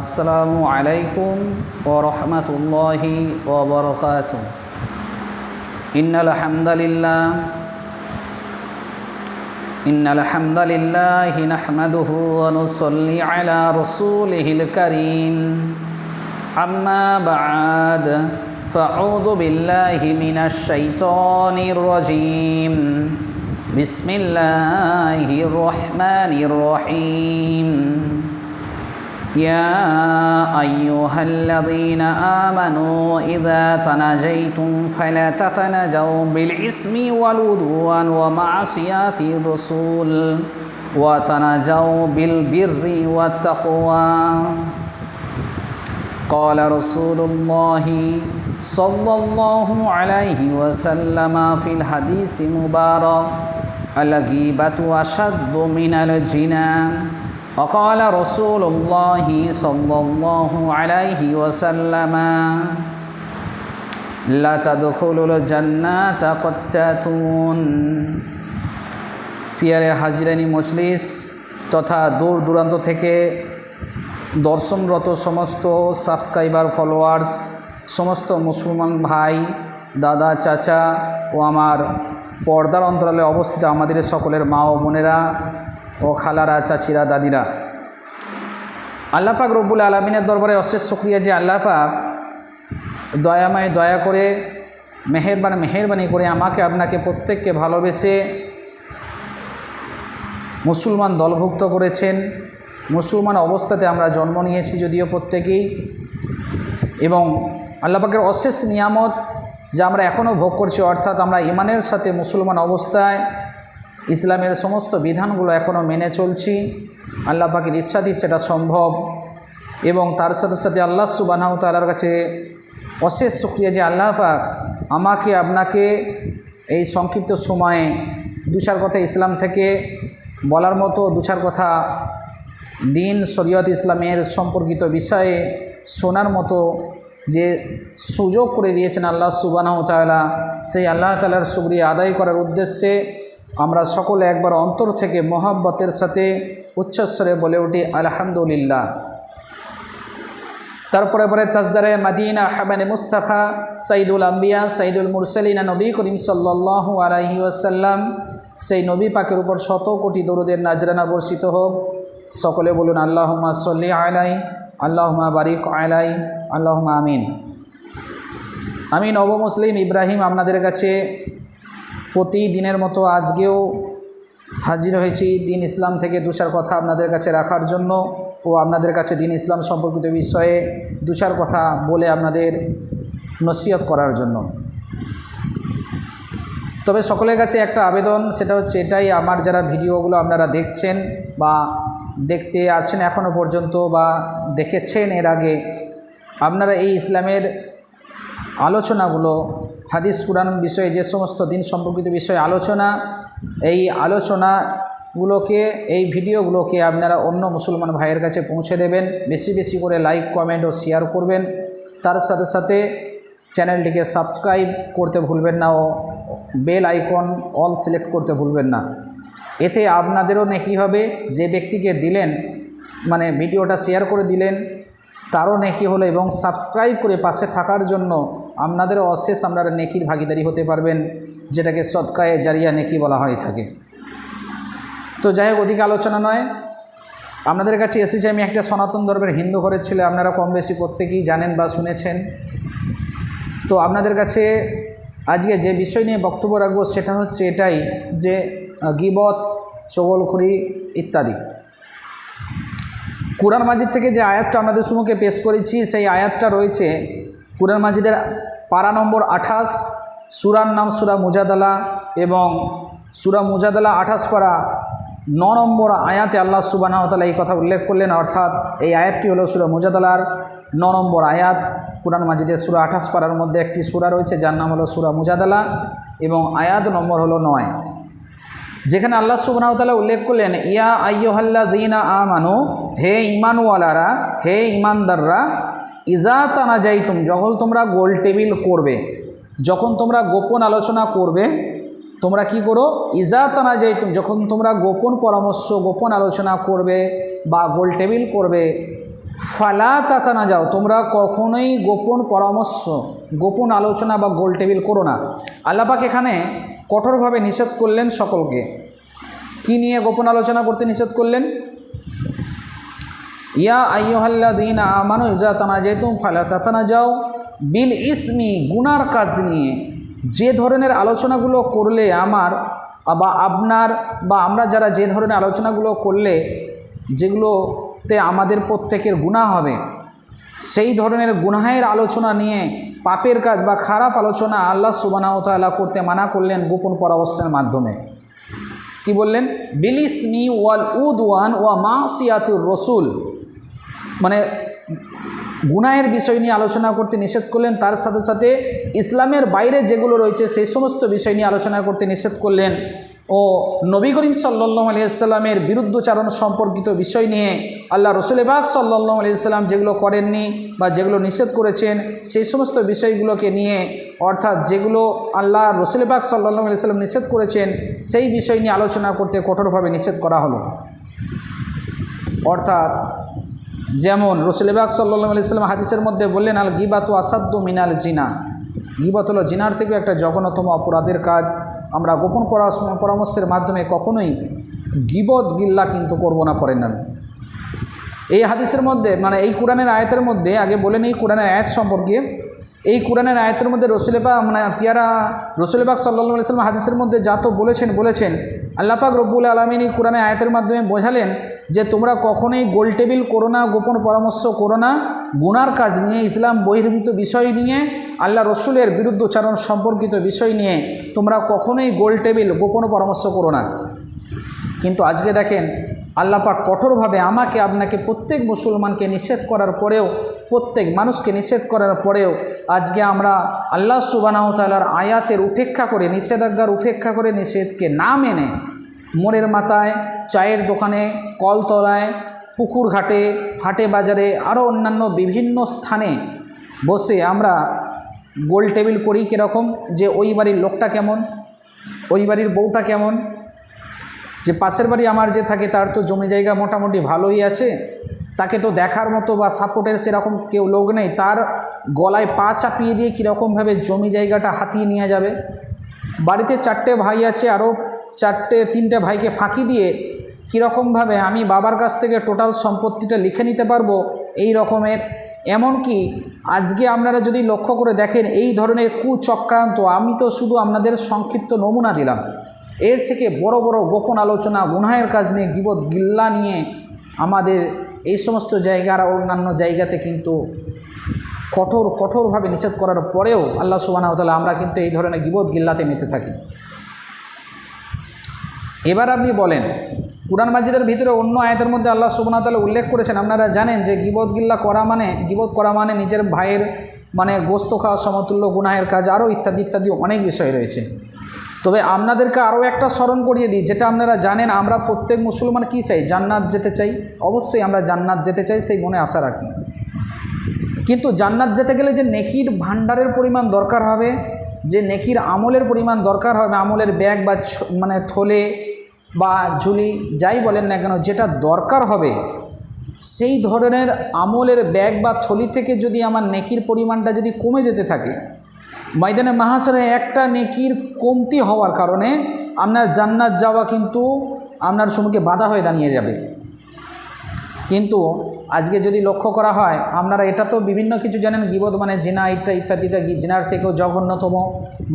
আসসালামু আলাইকুম ওয়া রাহমাতুল্লাহি ওয়া বারাকাতুহু। ইন্নাল হামদালিল্লাহি নাহমাদুহু ওয়া নুসাল্লি আলা রাসূলিহিল কারীম। আম্মা বা'দ, ফাআউযু বিল্লাহি মিনাশ শাইতানির রাজীম। বিসমিল্লাহির রহমানির রহিম। يا أيها الذين آمنوا إذا تناجيتم فلا تتناجوا بالإثم والعدوان ومعصية الرسول وتناجوا بالبر والتقوى. قال رسول الله صلى الله عليه وسلم في الحديث المبارك: الغيبة أشد من الزنا. وقال رسول الله صلى الله عليه وسلم: لا تدخلوا الجنة قتاتون. পিয়ারে হাজিরানি মজলিস তথা দূর দূরান্ত থেকে দর্শনরত সমস্ত সাবস্ক্রাইবার, ফলোয়ার্স, সমস্ত মুসলমান ভাই, দাদা, চাচা ও আমার পর্দার অন্তরালে অবস্থিত আমাদের সকলের মা ও বোনেরা ও খালারা, চাচিরা, দাদিরা, আল্লাহ পাক রব্বুল আলামিনের দরবারে অশেষ শুকরিয়া যে আল্লাহ পাক দয়াময় দয়া করে মেহেরবানি করে আমাকে আপনাকে প্রত্যেককে ভালোবেসে মুসলমান দলভুক্ত করেছেন। মুসলমান অবস্থাতে আমরা জন্ম নিয়েছি যদিও প্রত্যেকেই, এবং আল্লাহ পাকের অশেষ নিয়ামত যা আমরা এখনও ভোগ করছি, অর্থাৎ আমরা ঈমানের সাথে মুসলমান অবস্থায় ইসলামের সমস্ত বিধানগুলো এখনও মেনে চলছি। আল্লাহ পাকের ইচ্ছাতেই সেটা সম্ভব, এবং তার সাথে সাথে আল্লাহ সুবহানাহু ওয়া তাআলার কাছে অশেষ শুকরিয়া যে আল্লাহ পাক আমাকে আপনাকে এই সংক্ষিপ্ত সময়ে দু চার কথা ইসলাম থেকে বলার মতো, দু চার কথা দিন, শরীয়ত, ইসলামের সম্পর্কিত বিষয়ে শোনার মতো যে সুযোগ করে দিয়েছেন আল্লাহ সুবহানাহু ওয়া তাআলা, সেই আল্লাহ তাআলার শুকরিয়া আদায় করার উদ্দেশ্যে আমরা সকলে একবার অন্তর থেকে মহব্বতের সাথে উচ্চস্বরে বলে উঠি আলহামদুলিল্লাহ। তারপরে পরে তাজদারে মাদিনা হাবানে মুস্তাফা সাইদুল আম্বিয়া সাইদুল মুরসালিন নবী করিম সাল্লাল্লাহু আলাইহি ওয়াসাল্লাম, সেই নবী পাকের উপর শত কোটি দরুদের নাজরানা বর্ষিত হোক। সকলে বলুন আল্লাহুম্মা সাল্লি আলাইহি, আল্লাহুম্মা বারিক আলাইহি, আল্লাহুম্মা আমিন। আমি নবমুসলিম ইব্রাহিম আপনাদের কাছে প্রতিদিনের মতো আজকেও হাজির হয়েছি দিন ইসলাম থেকে দু চার কথা আপনাদের কাছে রাখার জন্য ও আপনাদের কাছে দিন ইসলাম সম্পর্কিত বিষয়ে দু চার কথা বলে আপনাদের নসিহত করার জন্য। তবে সকলের কাছে একটা আবেদন, সেটা হচ্ছে এটাই, আমার যারা ভিডিওগুলো আপনারা দেখছেন বা দেখতে আছেন এখনও পর্যন্ত বা দেখেছেন এর আগে, আপনারা এই ইসলামের আলোচনাগুলো, হাদিস কুরআন বিষয়ে যে সমস্ত দিন সম্পর্কিত বিষয়ে আলোচনা, এই আলোচনাগুলোকে, এই ভিডিওগুলোকে আপনারা অন্য মুসলমান ভাইয়ের কাছে পৌঁছে দেবেন। বেশি বেশি করে লাইক, কমেন্ট ও শেয়ার করবেন। তার সাথে সাথে চ্যানেলটিকে সাবস্ক্রাইব করতে ভুলবেন না ও বেল আইকন অল সিলেক্ট করতে ভুলবেন না। এতে আপনাদেরও নেকি হবে, যে ব্যক্তিকে দিলেন, মানে ভিডিওটা শেয়ার করে দিলেন, তারও নেকি হলো, এবং সাবস্ক্রাইব করে পাশে থাকার জন্য আপনাদেরও অশেষ আপনারা নেকির ভাগিদারি হতে পারবেন, যেটাকে সদকায়ে জারিয়া নেকি বলা হয়ে থাকে। তো যাই হোক, অধিক আলোচনা নয়, আপনাদের কাছে এসেছি আমি একটা সনাতন ধর্মের হিন্দু ঘরের ছেলে, আপনারা কম বেশি প্রত্যেকেই জানেন বা শুনেছেন। তো আপনাদের কাছে আজকে যে বিষয় নিয়ে বক্তব্য রাখবো সেটা হচ্ছে এটাই যে গীবত, চগলখড়ি ইত্যাদি। কুরআন মাজিদ থেকে যে আয়াতটা আপনাদের সম্মুখে পেশ করেছি, সেই আয়াতটা রয়েছে কুরআন মাজিদের পারা নম্বর 28, সূরার নাম সূরা মুজাদালা, এবং সূরা মুজাদালা 28 পারা 9 নম্বর আয়াতে আল্লাহ সুবহানাহু ওয়া তাআলা এই কথা উল্লেখ করলেন। অর্থাৎ এই আয়াতটি হলো সূরা মুজাদালার 9 নম্বর আয়াত। কুরআন মাজিদের সূরা 28 পারার মধ্যে একটি সূরা রয়েছে যার নাম হলো সূরা মুজাদালা, এবং আয়াত নম্বর হলো 9, যেখানে আল্লাহ সুবহানাহু ওয়া তাআলা উল্লেখ করলেন, ইয়া আইয়ুহাল্লাযীনা আমানু, হে ঈমানওয়ালারা, হে ঈমানদাররা, ইজা তানাজাইতুম, যখন তোমরা গোল টেবিল করবে, যখন তোমরা গোপন আলোচনা করবে, তোমরা কি করো, ইজা তানাজাইতুম, যখন তোমরা গোপন পরামর্শ, গোপন আলোচনা করবে বা গোল টেবিল করবে, ফালা তাতানা যাও, তোমরা কখনোই গোপন পরামর্শ, গোপন আলোচনা বা গোল টেবিল করো না। আল্লাহ পাক এখানে কঠোরভাবে নিষেধ করলেন সকলকে। কি নিয়ে গোপন আলোচনা করতে নিষেধ করলেন? ইয়া আইয়ুহাল্লাযীনা আমানু ইযা তানাজাতুম ফালা তাতানাজাও বিল ইসমি, গুনার কাজ নিয়ে যে ধরনের আলোচনাগুলো করলে আমার বা আপনার বা আমরা যারা যে ধরনের আলোচনাগুলো করলে যেগুলোতে আমাদের প্রত্যেকের গুনাহ হবে, সেই ধরনের গুনাহের আলোচনা নিয়ে পাপের কাজ বা খারাপ আলোচনা আল্লাহ সুবহানাহু ওয়া তাআলা করতে মানা করলেন গোপন পরামর্শের মাধ্যমে। কি বললেন? বিল ইসমি ওয়াল উদওয়ান ওয়া মাসিয়াতুর রাসূল, মানে গুনাহের বিষয় নিয়ে আলোচনা করতে নিষেধ করলেন। তার সাথে সাথে ইসলামের বাইরে যেগুলো রয়েছে সেই সমস্ত বিষয় নিয়ে আলোচনা করতে নিষেধ করলেন। ও নবী করিম সাল্লাল্লাহু আলাইহি ওয়াসাল্লামের বিরুদ্ধচারণ সম্পর্কিত বিষয় নিয়ে আল্লাহ রসুল পাক সাল্লাল্লাহু আলাইহি ওয়াসাল্লাম যেগুলো করেননি বা যেগুলো নিষেধ করেছেন সেই সমস্ত বিষয়গুলোকে নিয়ে, অর্থাৎ যেগুলো আল্লাহ রসুল পাক সাল্লাল্লাহু আলাইহি ওয়াসাল্লাম নিষেধ করেছেন সেই বিষয় নিয়ে আলোচনা করতে কঠোরভাবে নিষেধ করা হলো। অর্থাৎ যেমন রসুল পাক সাল্লাল্লাহু আলাইহি ওয়াসাল্লাম হাদিসের মধ্যে বললেন, আল গিবাতু আসাদ্দু মিনাল জিনা, গিবত হলো জিনার থেকে একটা জঘন্যতম অপরাধের কাজ। আমরা গোপন পরামর্শের মাধ্যমে কখনোই গিবত গিল্লা কিন্তু করব না পরের নামে। এই হাদিসের মধ্যে মানে এই কোরআনের আয়াতের মধ্যে আগে বলে নিই কোরআনের আয়াত সম্পর্কে। এই কোরআনের আয়াতের মধ্যে রসুল পাক মানে পিয়ারা রসুল পাক সাল্লাল্লাহু আলাইহি ওয়াসাল্লাম হাদিসের মধ্যে যা তো বলেছেন আল্লাহ পাক রব্বুল আলামিন এই কোরআনের আয়াতের মাধ্যমে বোঝালেন যে তোমরা কখনোই গোল টেবিল করো না, গোপন পরামর্শ করো না গুনার কাজ নিয়ে, ইসলাম বহির্ভূত বিষয় নিয়ে, আল্লাহ রসুলের বিরুদ্ধচারণ সম্পর্কিত বিষয় নিয়ে তোমরা কখনোই গোল টেবিল গোপন পরামর্শ করো না। কিন্তু আজকে দেখেন আল্লাহ পাক কঠোরভাবে আমাকে আপনাকে প্রত্যেক মুসলমানকে নিষেধ করার পরেও, প্রত্যেক মানুষকে নিষেধ করার পরেও আজকে আমরা আল্লাহ সুবহানাহু ওয়া তাআলার আয়াতের উপেক্ষা করে, নিষেধাজ্ঞার উপেক্ষা করে, নিষেধকে না মেনে মোড়ের মাথায়, চায়ের দোকানে, কলতলায়, পুকুর ঘাটে, হাটে বাজারে আরও অন্যান্য বিভিন্ন স্থানে বসে আমরা গোল টেবিল করি। কীরকম? যে ওই বাড়ির লোকটা কেমন, ওই বাড়ির বউটা কেমন, যে পাশের বাড়ি আমার যে থাকে তার তো জমি জায়গা মোটামুটি ভালোই আছে, তাকে তো দেখার মতো বা সাপোর্টের সেরকম কেউ লোক নেই, তার গলায় পা চাপিয়ে দিয়ে কীরকমভাবে জমি জায়গাটা হাতিয়ে নিয়ে যাবে। বাড়িতে 4টে ভাই আছে, আরও 3টে ভাইকে ফাঁকি দিয়ে কীরকমভাবে আমি বাবার কাছ থেকে টোটাল সম্পত্তিটা লিখে নিতে পারবো, এই রকমের। এমনকি আজকে আপনারা যদি লক্ষ্য করে দেখেন এই ধরনের কুচক্রান্ত, আমি তো শুধু আপনাদের সংক্ষিপ্ত নমুনা দিলাম, এর থেকে বড় বড় গোপন আলোচনা গুনাহের কাজ নিয়ে, গীবত গিল্লা নিয়ে আমাদের এই সমস্ত জায়গা আর অন্যান্য জায়গাতে কিন্তু কঠোরভাবে নিষেধ করার পরেও আল্লাহ সুবহানাহু ওয়া তাআলা আমরা কিন্তু এই ধরনের গীবত গিল্লাতে মেতে থাকি। এবার আপনি বলেন, কুরআন মাজিদের ভিতরে অন্য আয়াতের মধ্যে আল্লাহ সুবহানাহু ওয়া তাআলা উল্লেখ করেছেন, আপনারা জানেন যে গীবত গিল্লা করা মানে, গীবত করা মানে নিজের ভাইয়ের মানে গোস্ত খাওয়া সমতুল্য গুনাহের কাজ, আরও ইত্যাদি ইত্যাদি অনেক বিষয় রয়েছে। তবে আপনাদেরকে আরও একটা স্মরণ করিয়ে দিই, যেটা আপনারা জানেন, আমরা প্রত্যেক মুসলমান কী চাই? জান্নাত যেতে চাই। অবশ্যই আমরা জান্নাত যেতে চাই, সেই মনে আশা রাখি। কিন্তু জান্নাত যেতে গেলে যে নেকির ভাণ্ডারের পরিমাণ দরকার হবে, যে নেকির আমলের পরিমাণ দরকার হবে, আমলের ব্যাগ বা মানে থলে বা ঝুলি যাই বলেন না কেন, যেটা দরকার হবে সেই ধরনের আমলের ব্যাগ বা থলি থেকে যদি আমার নেকির পরিমাণটা যদি কমে যেতে থাকে, ময়দানে মাহশরে একটা নেকির কমতি হওয়ার কারণে আপনার জান্নাত যাওয়া কিন্তু আপনার সম্মুখে বাধা হয়ে দাঁড়িয়ে যাবে। কিন্তু আজকে যদি লক্ষ্য করা হয়, আপনারা এটা তো বিভিন্ন কিছু জানেন, গীবত মানে জিনা ইত্যাদি, জিনার থেকেও জঘন্যতম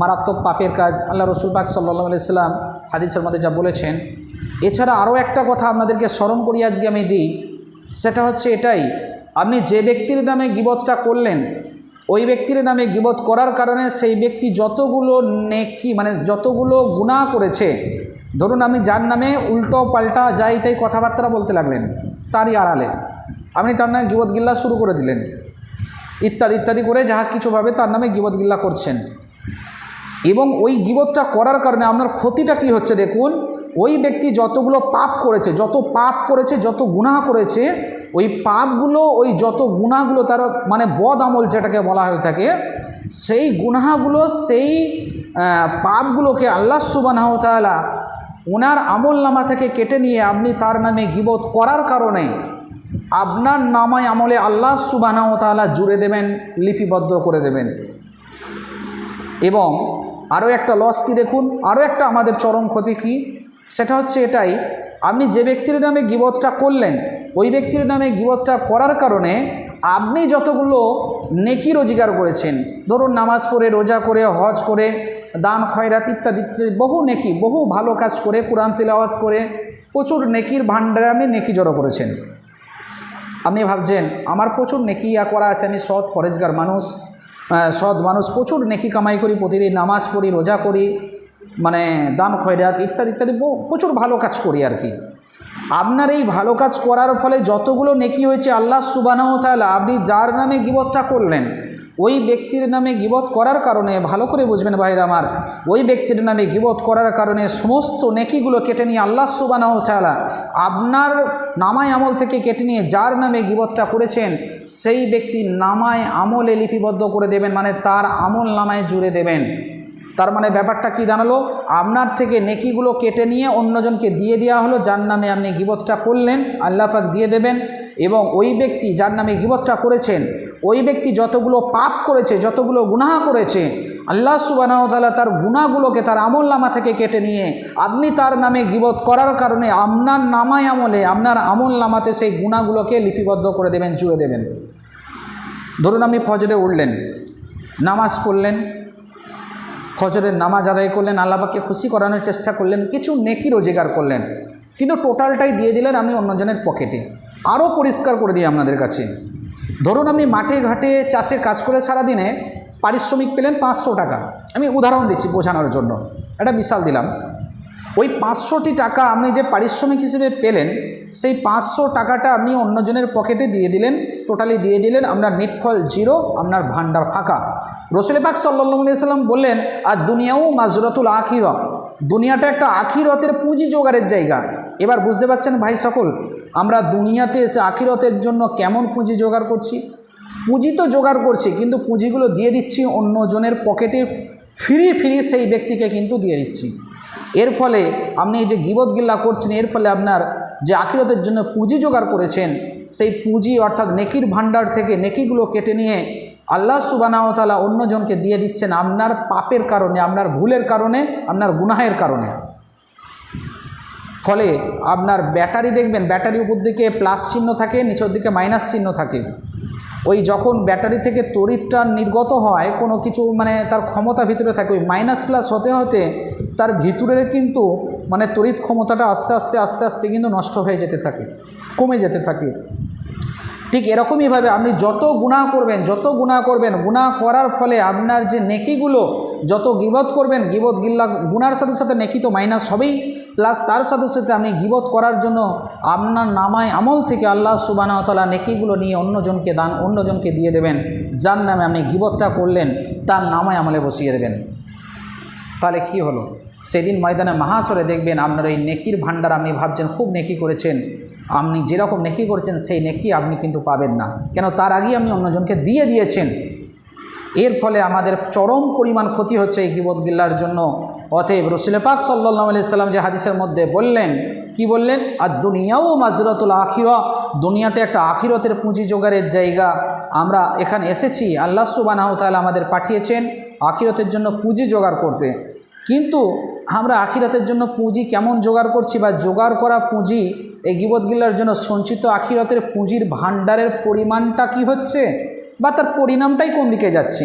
মারাত্মক পাপের কাজ আল্লাহ রসুল পাক সাল্লাল্লাহু আলাইহি ওয়াসাল্লাম হাদিসের মধ্যে যা বলেছেন। এছাড়া আরও একটা কথা আপনাদেরকে স্মরণ করি আজকে আমি দিই, সেটা হচ্ছে এটাই, আপনি যে ব্যক্তির নামে গীবতটা করলেন, ওই ব্যক্তির নামে গীবত করার কারণে সেই ব্যক্তি যতগুলো নেকি মানে যতগুলো গুনাহ করেছে, ধরুন আপনি যার নামে উল্টো পাল্টা যাই তাই কথাবার্তা বলতে লাগলেন, তারই আড়ালে আপনি তার নামে গীবত গিল্লা শুরু করে দিলেন, ইত্যাদি ইত্যাদি করে যাহা কিছুভাবে তার নামে গীবত গিল্লা করছেন, এবং ওই গীবতটা করার কারণে আপনার ক্ষতিটা কি হচ্ছে দেখুন। ওই ব্যক্তি যতগুলো পাপ করেছে, যত গুনাহ করেছে, ওই পাপগুলো, ওই যত গুনাহগুলো তার মানে বদ আমল যেটাকে বলা হয়ে থাকে, সেই গুনাহগুলো, সেই পাপগুলোকে আল্লাহ সুবহানাহু ওয়া তাআলা ওনার আমল নামা থেকে কেটে নিয়ে আপনি তার নামে গীবত করার কারণে আপনার নামায় আমলে আল্লাহ সুবহানাহু ওয়া তাআলা জুড়ে দেবেন, লিপিবদ্ধ করে দেবেন। এবং আরও একটা লস কি দেখুন, আরও একটা আমাদের চরম ক্ষতি কি, সেটা হচ্ছে এটাই, আপনি যে ব্যক্তির নামে গীবতটা করলেন, ওই ব্যক্তির নামে গীবতটা করার কারণে আপনি যতগুলো নেকি রোজগার করেছেন, ধরুন নামাজ পড়ে, রোজা করে, হজ করে, দান খয়রাত ইত্যাদি ইত্যাদি, বহু নেকি, বহু ভালো কাজ করে, কোরআন তিলাওয়াত করে প্রচুর নেকির ভান্ডারে আপনি নেকি জড়ো করেছেন। আপনি ভাবছেন আমার প্রচুর নেকি করা আছে, আমি সৎ পরেজগার মানুষ, প্রচুর নেকি কামাই করি, প্রতিদিন নামাজ পড়ি, রোজা করি, মানে দান খয়রাত ইত্যাদি ইত্যাদি প্রচুর ভালো কাজ করি আর কি। আপনার এই ভালো কাজ করার ফলে যতগুলো নেকি হয়েছে আল্লাহ সুবহানাহু ওয়া তাআলা আপনি যার নামে গীবতটা করলেন, ওই ব্যক্তির নামে গীবত করার কারণে, ভালো করে বুঝবেন ভাইরা আমার, ওই ব্যক্তির নামে গীবত করার কারণে সমস্ত নেকিগুলো কেটে নিয়ে আল্লাহ সুবহানাহু ওয়া তাআলা আপনার নামায় আমল থেকে কেটে নিয়ে যার নামে গীবতটা করেছেন সেই ব্যক্তির নামায় আমলে লিপিবদ্ধ করে দেবেন, মানে তার আমল নামায় জুড়ে দেবেন। তার মানে ব্যাপারটা কি দাঁড়ালো, আপনার থেকে নেকিগুলো কেটে নিয়ে অন্যজনকে দিয়ে দেওয়া হলো, যার নামে আপনি গীবতটা করলেন আল্লাহ পাক দিয়ে দেবেন। এবং ওই ব্যক্তি যার নামে গীবতটা করেছেন, ওই ব্যক্তি যতগুলো পাপ করেছে, যতগুলো গুনাহ করেছে, আল্লাহ সুবহানাহু ওয়া তাআলা তার গুনাহগুলোকে তার আমল নামা থেকে কেটে নিয়ে আপনি তার নামে গীবত করার কারণে আপনার নামায় আমলে, আপনার আমল নামাতে সেই গুনাহগুলোকে লিপিবদ্ধ করে দেবেন, জুড়ে দেবেন। ধরুন আপনি ফজরে উঠলেন, নামাজ পড়লেন, ফজরের নামাজ আদায় করলেন, আল্লাহ পাককে খুশি করানোর চেষ্টা করলেন, কিছু নেকি রোজগার করলেন, কিন্তু টোটালটাই দিয়ে দিলেন আপনি অন্যজনের পকেটে। আরও পরিষ্কার করে দিই আপনাদের কাছে, ধরুন আপনি মাঠে ঘাটে চাষে কাজ করে সারাদিনে পারিশ্রমিক পেলেন 500 টাকা, আমি উদাহরণ দিচ্ছি বোঝানোর জন্য, একটা মিসাল দিলাম। ওই 500টি টাকা আপনি যে পারিশ্রমিক হিসেবে পেলেন, সেই 500 টাকাটা আপনি অন্যজনের পকেটে দিয়ে দিলেন, টোটালি দিয়ে দিলেন, আপনার নিটফল জিরো, আপনার ভান্ডার ফাঁকা। রাসূল পাক সাল্লাল্লাহু আলাইহি সাল্লাম বললেন, আর দুনিয়াও মাজরাতুল আখিরা, দুনিয়াটা একটা আখিরাতের পুঁজি জোগাড়ের জায়গা। এবার বুঝতে পারছেন ভাই সকল, আমরা দুনিয়াতে এসে আখিরাতের জন্য কেমন পুঁজি জোগাড় করছি। পুঁজি তো জোগাড় করছি, কিন্তু পুঁজিগুলো দিয়ে দিচ্ছি অন্যজনের পকেটে, ফ্রি সেই ব্যক্তিকে কিন্তু দিয়ে দিচ্ছি। এর ফলে আপনি এই যে গীবত গিল্লা করছেন, এর ফলে আপনার যে আখিরাতের জন্য পুঁজি জোগাড় করেছেন, সেই পুঁজি অর্থাৎ নেকির ভান্ডার থেকে নেকিগুলো কেটে নিয়ে আল্লাহ সুবহানাহু ওয়া তাআলা অন্যজনকে দিয়ে দিচ্ছেন আপনার পাপের কারণে, আপনার ভুলের কারণে, আপনার গুনাহের কারণে। ফলে আপনার ব্যাটারি দেখবেন, ব্যাটারির উপর দিকে প্লাস চিহ্ন থাকে, নিচের দিকে মাইনাস চিহ্ন থাকে। ওই যখন ব্যাটারি থেকে তড়িৎটা নির্গত হয়, কোনো কিছু মানে তার ক্ষমতা ভিতরে থাকে, ওই মাইনাস প্লাস হতে হতে তার ভিতরের কিন্তু মানে তড়িৎ ক্ষমতাটা আস্তে আস্তে কিন্তু নষ্ট হয়ে যেতে থাকে, কমে যেতে থাকে। ঠিক এরকমইভাবে আপনি যত গুনাহ করবেন, গুনাহ করার ফলে আপনার যে নেকিগুলো, যত গীবত করবেন, গীবত গিল্লা গুনার সাথে সাথে নেকি তো মাইনাস হবেই, প্লাস তার সাথে সাথে আপনি গীবত করার জন্য আপনার নামায় আমল থেকে আল্লাহ সুবহানাহু ওয়া তাআলা নেকিগুলো নিয়ে অন্যজনকে দিয়ে দেবেন, যার নামে আপনি গীবতটা করলেন তার নামায় আমলে বসিয়ে দেবেন। তাহলে কি হলো, সেদিন ময়দানে মাহাশরে দেখবেন আপনার এই নেকির ভান্ডার, আপনি ভাবছেন খুব নেকি করেছেন, আপনি যেরকম নেকি করেছেন সেই নেকি আপনি কিন্তু পাবেন না, কেন তার আগেই আপনি অন্যজনকে দিয়ে দিয়েছেন। এর ফলে আমাদের চরম পরিমাণ ক্ষতি হচ্ছে এই গীবত গিল্লার জন্য। অতএব রাসূল পাক সাল্লাল্লাহু আলাইহি সাল্লাম যে হাদিসের মধ্যে বললেন, কি বললেন, আর দুনিয়াও মাজরাতুল আখিরা, দুনিয়াটা একটা আখিরাতের পুঁজি জোগাড়ের জায়গা। আমরা এখানে এসেছি, আল্লাহ সুবহানাহু ওয়া তাআলা আমাদের পাঠিয়েছেন আখিরাতের জন্য পুঁজি জোগাড় করতে। কিন্তু আমরা আখিরাতের জন্য পুঁজি কেমন জোগাড় করছি, বা জোগাড় করা পুঁজি এই গীবত গিল্লার জন্য সঞ্চিত আখিরাতের পুঁজির ভান্ডারের পরিমাণটা কি হচ্ছে, বা তার পরিণামটাই কোন দিকে যাচ্ছে,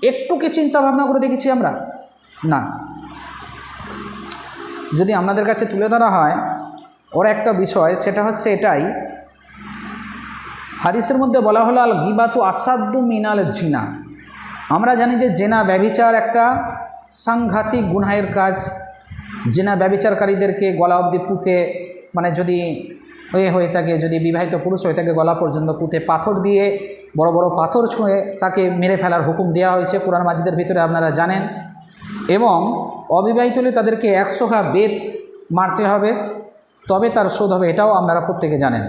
একটু কি চিন্তা ভাবনা করে দেখেছি আমরা? না। যদি আপনাদের কাছে তুলে ধরা হয় ওর একটা বিষয়, সেটা হচ্ছে এটাই, হাদিসের মধ্যে বলা হলো আল গিবাতু আসাদ্দু মিনাল জিনা। আমরা জানি যে জেনা ব্যভিচার একটা সাংঘাতিক গুনাহের কাজ। জেনা ব্যভিচারকারীদেরকে গলা অবধি পুঁতে, মানে যদি হয়ে থাকে, যদি বিবাহিত পুরুষ হয়ে থাকে, গলা পর্যন্ত পুঁতে পাথর দিয়ে, বড় বড় পাথর ছুঁয়ে তাকে মেরে ফেলার হুকুম দেওয়া হয়েছে কুরআন মাজিদের ভিতরে, আপনারা জানেন। এবং অবিবাহিত হলে তাদেরকে 100 বেত মারতে হবে, তবে তার শোধ হবে, এটাও আপনারা প্রত্যেকে জানেন।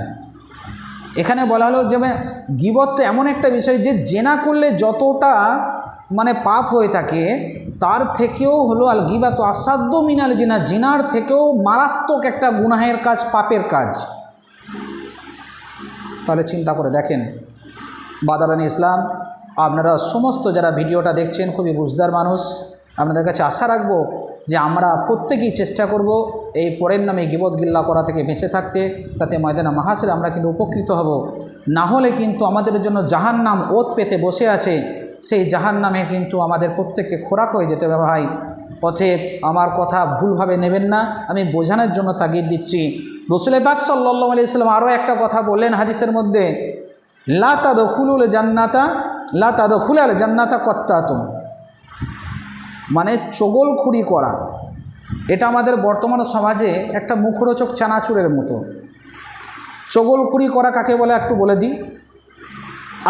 এখানে বলা হলো যে গীবতটা এমন একটা বিষয় যে জেনা করলে যতটা মানে পাপ হয়ে থাকে, তার থেকেও হলো আল গিবাতু আসাদ্দু মিনাল জিনা, জিনার থেকেও মারাত্মক একটা গুনাহের কাজ, পাপের কাজ। তাহলে চিন্তা করে দেখেন। বাদারানি ইসলাম, আপনারা সমস্ত যারা ভিডিওটা দেখছেন খুবই বুঝদার মানুষ, আপনাদের কাছে আশা রাখবো যে আমরা প্রত্যেকেই চেষ্টা করব এই পরের নামে গিবত গিল্লা করা থেকে বেঁচে থাকতে, তাতে ময়দানে মাহাশরে আমরা কিন্তু উপকৃত হব। না হলে কিন্তু আমাদের জন্য জাহান্নাম ওত পেতে বসে আছে, সেই জাহান্নামে কিন্তু আমাদের প্রত্যেককে খোরাক হয়ে যেতে হবে ভাই। অতএব আমার কথা ভুলভাবে নেবেন না, আমি বোঝানোর জন্য তাগিদ দিচ্ছি। রাসূল পাক সাল্লাল্লাহু আলাইহি ওয়াসাল্লাম আরও একটা কথা বললেন হাদিসের মধ্যে, লা তাদখুলুল জান্নাতা কত্তাতুন, মানে চগলখুরি করা। এটা আমাদের বর্তমান সমাজে একটা মুখরোচক চানাচুরের মতো। চগলখুরি করা কাকে বলে একটু বলে দিই।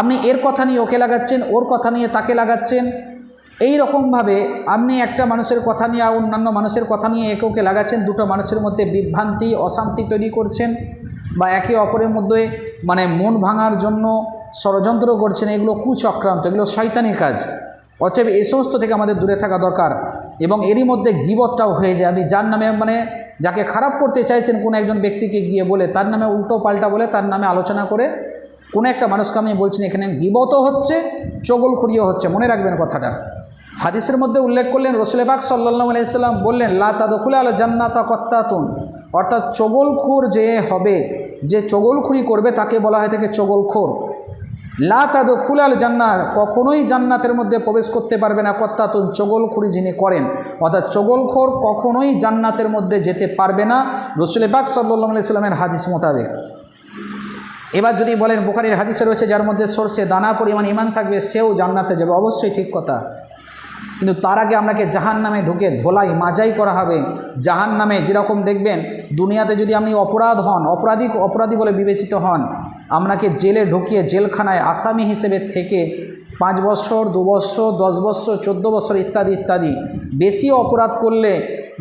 আপনি এর কথা নিয়ে ওকে লাগাচ্ছেন, ওর কথা নিয়ে তাকে লাগাচ্ছেন, এই রকমভাবে আপনি একটা মানুষের কথা নিয়ে অন্যান্য মানুষের কথা নিয়ে একে ওকে লাগাচ্ছেন, দুটো মানুষের মধ্যে বিভ্রান্তি অশান্তি তৈরি করছেন, বা একে অপরের মধ্যে মানে মন ভাঙার জন্য ষড়যন্ত্র করছেন। এগুলো কুচক্রান্ত, এগুলো শয়তানি কাজ। অতএব এই সমস্ত থেকে আমাদের দূরে থাকা দরকার। এবং এরই মধ্যে গীবতটাও হয়ে যায়। আপনি যার নামে মানে যাকে খারাপ করতে চাইছেন কোনো একজন ব্যক্তিকে গিয়ে বলে তার নামে উল্টো পাল্টা বলে তার নামে আলোচনা করে কোনো একটা মানুষকে আমি বলছেন, এখানে গীবতও হচ্ছে, চগলখুরিও হচ্ছে। মনে রাখবেন কথাটা। হাদিসের মধ্যে উল্লেখ করলেন, রাসূল পাক সাল্লাল্লাহু আলাইহি ওয়াসাল্লাম বললেন, লা তাদখুলুল জান্নাতা কত্তাতুন, অর্থাৎ চগলখোর যে হবে, যে চগলখুরি করবে তাকে বলা হয় থাকে চগলখোর। লা তাদখুলুল জান্নাহ, কখনোই জান্নাতের মধ্যে প্রবেশ করতে পারবে না কত্তাতুন, চগলখুরি যিনি করেন, অর্থাৎ চগলখোর কখনোই জান্নাতের মধ্যে যেতে পারবে না, রাসূল পাক সাল্লাল্লাহু আলাইহি ওয়াসাল্লামের হাদিস মোতাবেক। এবার যদি বলেন বুখারীর হাদিসে রয়েছে যার মধ্যে সরষে দানা পরিমাণ ঈমান থাকবে সেও জান্নাতে যাবে, অবশ্যই ঠিক কথা। কিন্তু তার আগে আপনাকে জাহান্নামে ঢুকে ধোলাই মাজাই করা হবে। জাহান্নামে যেরকম দেখবেন দুনিয়াতে যদি আপনি অপরাধ হন, অপরাধী বলে বিবেচিত হন, আপনাকে জেলে ঢুকিয়ে জেলখানায় আসামি হিসেবে থেকে 5 বছর 2 বছর 10 বছর 14 বছর ইত্যাদি ইত্যাদি, বেশি অপরাধ করলে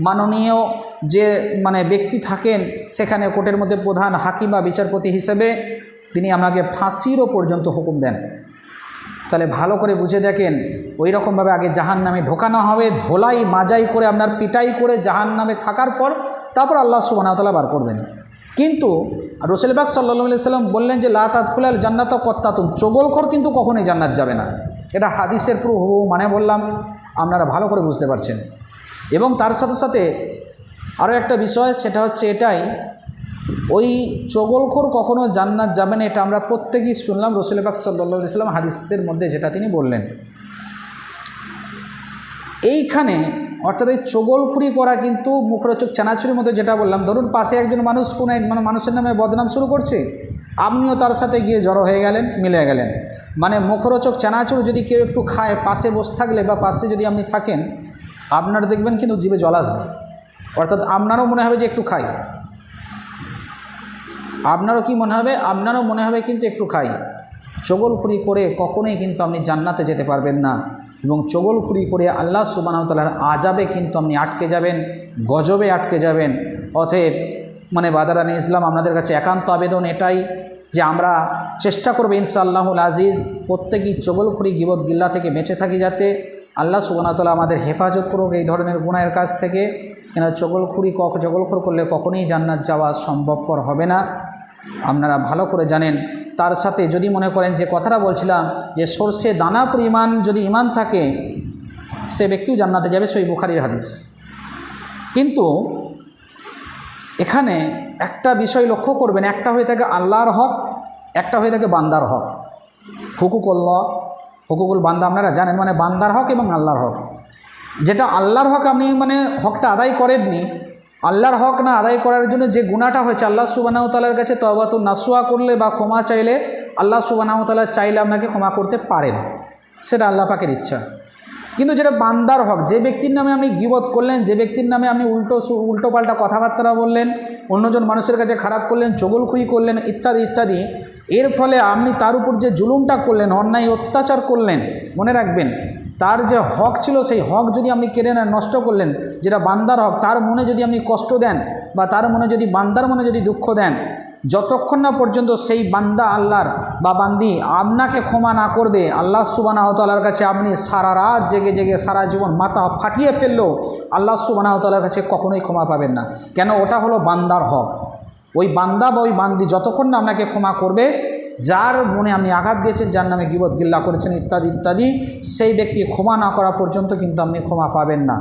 মাননীয় যে মানে ব্যক্তি থাকেন সেখানে কোর্টের মধ্যে প্রধান হাকিম বা বিচারপতি হিসেবে তিনি আপনাকে ফাঁসিরও পর্যন্ত হুকুম দেন। তাহলে ভালো করে বুঝে দেখেন, ওই রকমভাবে আগে জাহান্নামে ঢোকানো হবে, ধোলাই মাজাই করে আপনার পিটাই করে জাহান্নামে থাকার পর তারপর আল্লাহ সুবহানাহু ওয়া তাআলা বার করবেন। কিন্তু রাসূল পাক সাল্লাল্লাহু আলাইহি ওয়াসাল্লাম বললেন যে লা তাদখুলুল জান্নাতা কত্তাতুন, চগলখোর কিন্তু কখনোই জান্নাত যাবে না। এটা হাদিসের পুরো হুবহু মানে বললাম, আপনারা ভালো করে বুঝতে পারছেন। এবং তার সাথে সাথে আরও একটা বিষয়, সেটা হচ্ছে এটাই, ওই চগলখোর কখনো জান্নাত যাবে না, এটা আমরা প্রত্যেকেই শুনলাম রাসূল পাক সাল্লাল্লাহু আলাইহি ওয়াসাল্লাম হাদিসের মধ্যে যেটা তিনি বললেন। এইখানে অর্থাৎ এই চগলখুরি করা কিন্তু মুখরোচক চানাচুরির মতো, যেটা বললাম, ধরুন পাশে একজন মানুষ কোনো মানে মানুষের নামে বদনাম শুরু করছে, আপনিও তার সাথে গিয়ে জড়ো হয়ে গেলেন, মিলে গেলেন। মানে মুখরোচক চানাচুর যদি কেউ একটু খায়, পাশে বসে থাকলে বা পাশে যদি আপনি থাকেন, আপনার দেখবেন কিন্তু জিভে জল আসবে, অর্থাৎ আপনারও মনে হবে যে একটু খাই। আপনারও কি মনে হবে? আপনারও মনে হবে কিন্তু একটু খাই। চগলখুরি করে কখনোই কিন্তু আপনি জান্নাতে যেতে পারবেন না, এবং চগলখুরি করে আল্লাহ সুবহানাহু ওয়া তাআলার আযাবে কিন্তু আপনি আটকে যাবেন, গজবে আটকে যাবেন। অতএব মানে বাদারানি ইসলাম, আপনাদের কাছে একান্ত আবেদন এটাই যে আমরা চেষ্টা করব ইনশাআল্লাহুল আজিজ প্রত্যেকেই চগলখুরি গীবত গিল্লা থেকে বেঁচে থাকি, যাতে আল্লাহ সুবহানাহু ওয়া তাআলা আমাদের হেফাজত করুক এই ধরনের গুনাহের কাজ থেকে। কেন চগলখোর করলে কখনোই জান্নাত যাওয়া সম্ভবপর হবে না, আপনারা ভালো করে জানেন। তার সাথে যদি মনে করেন যে কথাটা বলছিলাম যে সরষে দানা পরিমাণ যদি ঈমান থাকে সে ব্যক্তিও জান্নাতে যাবে, সহিহ বুখারীর হাদিস। কিন্তু এখানে একটা বিষয় লক্ষ্য করবেন, একটা হয়ে থাকে আল্লাহর হক, একটা হয়ে থাকে বান্দার হক। হুকুকুল বান্দা আপনারা জানেন, মানে বান্দার হক এবং আল্লাহর হক। যেটা আল্লাহর হক আপনি মানে হকটা আদায় করেননি, আল্লাহর হক না আদায় করার জন্য যে গুনাহটা হয়েছে, আল্লাহ সুবহানাহু ওয়া তাআলার কাছে তওবাতুন নাসুহা করলে বা ক্ষমা চাইলে আল্লাহ সুবহানাহু ওয়া তাআলা চাইলে আপনাকে ক্ষমা করতে পারেন, সেটা আল্লাহ পাকের ইচ্ছা। কিন্তু যেটা বান্দার হক, যে ব্যক্তির নামে আপনি গীবত করলেন, যে ব্যক্তির নামে আপনি উল্টো পাল্টা কথাবার্তা বললেন, অন্যজন মানুষের কাছে খারাপ করলেন, চগলখুরি করলেন ইত্যাদি ইত্যাদি, এর ফলে আপনি তার উপর যে জুলুমটা করলেন, অন্যায় অত্যাচার করলেন, মনে রাখবেন তার যে হক ছিল সেই হক যদি আপনি কেড়ে নেন, নষ্ট করলেন, যেটা বান্দার হক, তার মনে যদি আপনি কষ্ট দেন বা তার মনে যদি বান্দার মনে যদি দুঃখ দেন, যতক্ষণ না পর্যন্ত সেই বান্দা আল্লাহর বা বান্দি আপনাকে ক্ষমা না করবে, আল্লাহ সুবহানাহু ওয়া তাআলার কাছে আপনি সারা রাত জেগে জেগে সারা জীবন মাথা ফাটিয়ে ফেললেও আল্লাহ সুবহানাহু ওয়া তাআলার কাছে কখনোই ক্ষমা পাবেন না। কেন? ওটা হলো বান্দার হক। ওই বান্দা বা ওই বান্দি যতক্ষণ না আপনাকে ক্ষমা করবে, যার মনে আপনি আঘাত দিয়েছেন, যার নামে গীবত গিল্লা করেছেন ইত্যাদি ইত্যাদি, সেই ব্যক্তি ক্ষমা না করা পর্যন্ত কিন্তু আপনি ক্ষমা পাবেন না।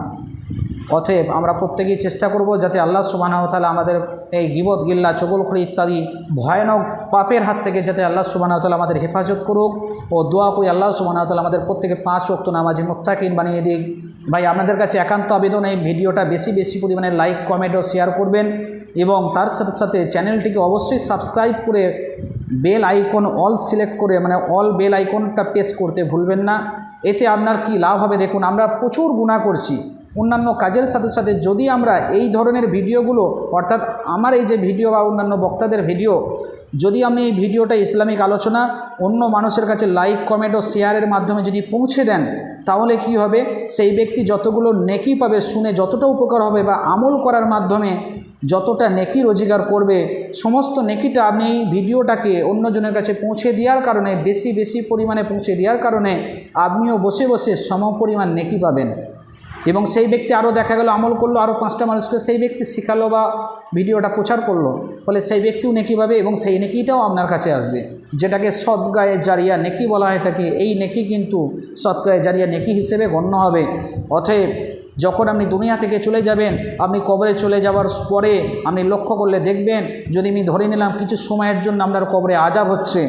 অতএব আমরা প্রত্যেকেই চেষ্টা করব যাতে আল্লাহ সুবহানাহু ওয়া তাআলা আমাদের এই গীবত গিল্লা চগলখড়ি ইত্যাদি ভয়ানক পাপের হাত থেকে যাতে আল্লাহ সুবহানাহু ওয়া তাআলা আমাদের হেফাজত করুক। ও দোয়া করি আল্লাহ সুবহানাহু ওয়া তাআলা আমাদের প্রত্যেকে 5 ওয়াক্ত নামাজি মুত্তাকিন বানিয়ে দিক। ভাই আপনাদের কাছে একান্ত আবেদন, এই ভিডিওটা বেশি বেশি পরিমাণে লাইক, কমেন্ট ও শেয়ার করবেন এবং তার সাথে সাথে চ্যানেলটিকে অবশ্যই সাবস্ক্রাইব করে বেল আইকন অল সিলেক্ট করে অল বেল আইকনটা প্রেস করতে ভুলবেন না। এতে আপনার কি লাভ হবে দেখুন, আমরা প্রচুর গুনাহ করছি অন্যান্য কাজের সাথে সাথে। যদি আমরা এই ধরনের ভিডিওগুলো, অর্থাৎ আমার এই যে ভিডিও বা অন্যান্য বক্তাদের ভিডিও, যদি আপনি এই ভিডিওটা ইসলামিক আলোচনা অন্য মানুষের কাছে লাইক, কমেন্ট ও শেয়ারের মাধ্যমে যদি পৌঁছে দেন, তাহলে কি হবে, সেই ব্যক্তি যতগুলো নেকি পাবে, শুনে যতটা উপকার হবে বা আমল করার মাধ্যমে যতটা নেকি রোজগার করবে, সমস্ত নেকিটা আপনি এই ভিডিওটাকে অন্যজনের কাছে পৌঁছে দেওয়ার কারণে, বেশি বেশি পরিমাণে পৌঁছে দেওয়ার কারণে আপনিও বসে বসে সমপরিমাণ নেকি পাবেন। এবং সেই ব্যক্তি আরও দেখা গেল আমল করলো, আরও 5টা মানুষকে সেই ব্যক্তি শিখালো বা ভিডিওটা প্রচার করলো, ফলে সেই ব্যক্তিও নেকি পাবে এবং সেই নেকিটাও আপনার কাছে আসবে, যেটাকে সদকায়ে জারিয়া নেকি বলা হয় থাকে। এই নেকি কিন্তু সদকায়ে জারিয়া নেকি হিসেবে গণ্য হবে। অতএব যখন আপনি দুনিয়া থেকে চলে যাবেন, আপনি কবরে চলে যাওয়ার পরে আপনি লক্ষ্য করলে দেখবেন, যদি আমি ধরে নিলাম কিছু সময়ের জন্য আপনার কবরে আযাব হচ্ছে,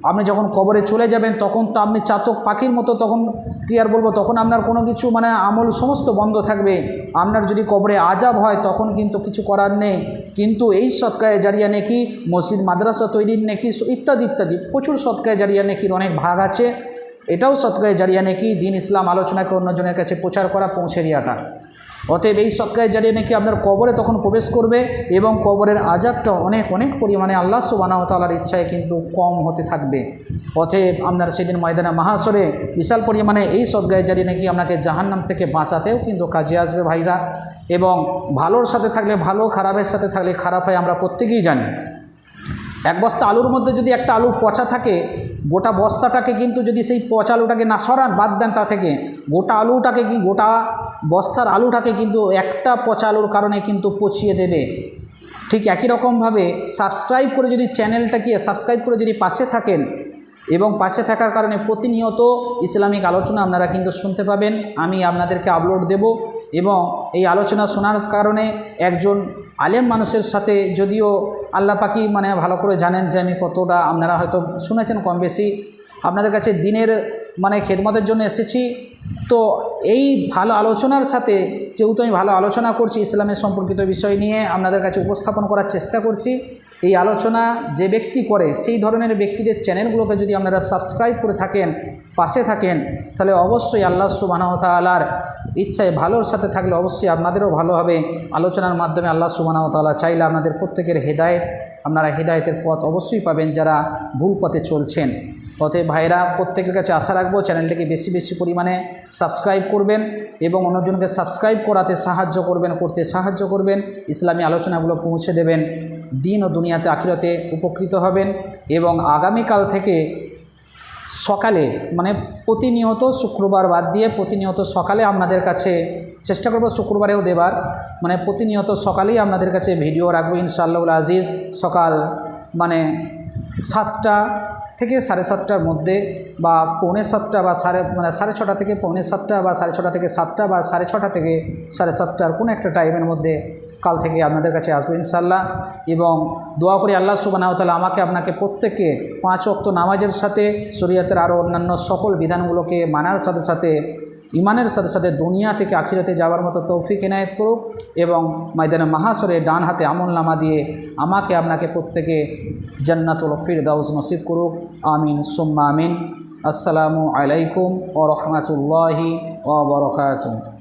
আপনি যখন কবরে চলে যাবেন তখন তো আপনি চাতক পাখির মতো, তখন কি আর বলবো, তখন আপনার কোনো কিছু আমল সমস্ত বন্ধ থাকবে। আপনার যদি কবরে আযাব হয় তখন কিন্তু কিছু করার নেই। কিন্তু এই সদকায়ে জারিয়া নেকি, মসজিদ মাদ্রাসা তৈরির নেকি ইত্যাদি ইত্যাদি প্রচুর সদকায়ে জারিয়া নেকির অনেক ভাগ আছে। এটাও সদকায়ে জারিয়া নেকি, দিন ইসলাম আলোচনাকে অন্যজনের কাছে প্রচার করা, পৌঁছে দেওয়াটা। অতএব এই সদকায়ে জারিয়া নেকি আপনার কবরে তখন প্রবেশ করবে এবং কবরের আযাবটা অনেক অনেক পরিমাণে আল্লাহ সুবহানাহু ওয়া তাআলার ইচ্ছায় কিন্তু কম হতে থাকবে। অতএব আপনার সেদিন ময়দানে মাহশরে বিশাল পরিমাণে এই সদকায়ে জারিয়া নেকি আপনাকে জাহান্নাম থেকে বাঁচাতেও কিন্তু কাজে আসবে ভাইরা। এবং ভালোর সাথে থাকলে ভালো, খারাপের সাথে থাকলে খারাপ হয়, আমরা প্রত্যেকেই জানি। এক বস্তা আলুর মধ্যে যদি একটা আলু পচা থাকে, গোটা বস্তাটাকে কিন্তু যদি সেই পচা আলুটাকে না সরান, বাদ দেন তা থেকে, গোটা আলুটাকে গোটা বস্তার আলুটাকে কিন্তু একটা পচা আলুর কারণে কিন্তু পচিয়ে দেবে। ঠিক একই রকমভাবে সাবস্ক্রাইব করে যদি চ্যানেলটাকে সাবস্ক্রাইব করে যদি পাশে থাকেন, এবং পাশে থাকার কারণে প্রতিনিয়ত ইসলামিক আলোচনা আপনারা কিন্তু শুনতে পাবেন, আমি আপনাদেরকে আপলোড দেব। এবং এই আলোচনা শোনার কারণে একজন আলেম মানুষের সাথে, যদিও আল্লাহ পাকই ভালো করে জানেন যে আমি কতটা, আপনারা হয়তো শুনেছেন কম বেশি, আপনাদের কাছে দিনের খেদমতের জন্য এসেছি। তো এই ভালো আলোচনার সাথে, যেহেতু আমি ভালো আলোচনা করছি ইসলামের সম্পর্কিত বিষয় নিয়ে আপনাদের কাছে উপস্থাপন করার চেষ্টা করছি, এই আলোচনা যে ব্যক্তি করে সেই ধরনের ব্যক্তিদের চ্যানেলগুলোকে যদি আপনারা সাবস্ক্রাইব করে থাকেন, পাশে থাকেন, তাহলে অবশ্যই আল্লাহ সুবহানাহু ওয়া তাআলার ইচ্ছায় ভালোর সাথে থাকলে অবশ্যই আপনাদেরও ভালো হবে। আলোচনার মাধ্যমে আল্লাহ সুবহানাহু ওয়া তাআলা চাইলে আপনাদের প্রত্যেকের হেদায়েত, আপনারা হেদায়েতের পথ অবশ্যই পাবেন যারা ভুল পথে চলছেন। অতএব ভাইরা, প্রত্যেকের কাছে আশা রাখবো চ্যানেলটিকে বেশি বেশি পরিমাণে সাবস্ক্রাইব করবেন এবং অন্যজনকে সাবস্ক্রাইব করতে সাহায্য করবেন, ইসলামী আলোচনাগুলো পৌঁছে দেবেন। দিন ও দুনিয়াতে আখিরাতে উপকৃত হবেন। এবং আগামীকাল থেকে সকালে, প্রতিনিয়ত শুক্রবার বাদ দিয়ে প্রতিনিয়ত সকালে আপনাদের কাছে চেষ্টা করব, শুক্রবারেও দেবার, প্রতিনিয়ত সকালেই আপনাদের কাছে ভিডিও রাখবো ইনশাআল্লাহুল আজিজ। সকাল 7টা থেকে 7:30টার মধ্যে, বা 6:45 বা 6:30 থেকে 6:45, বা 6:30 থেকে 7টা, বা 6:30 থেকে 7:30টার কোনো একটা টাইমের মধ্যে কাল থেকে আপনাদের কাছে আসবো ইনশাআল্লাহ। এবং দোয়া করি আল্লাহ সুবহানাহু ওয়া তাআলা আমাকে আপনাকে প্রত্যেককে 5 ওয়াক্ত নামাজের সাথে শরীয়তের আরও অন্যান্য সকল বিধানগুলোকে মানার সাথে সাথে, ইমানের সাথে সাথে দুনিয়া থেকে আখিরাতে যাওয়ার মতো তৌফিক এনায়েত করুক। এবং ময়দানে মাহশরে ডান হাতে আমলনামা দিয়ে আমাকে আপনাকে প্রত্যেকে জান্নাতুল ফিরদাউস নসিব করুক। আমিন সুম্মা আমিন। আসসালামু আলাইকুম ওয়া রাহমাতুল্লাহি ওয়া বারাকাতুহু।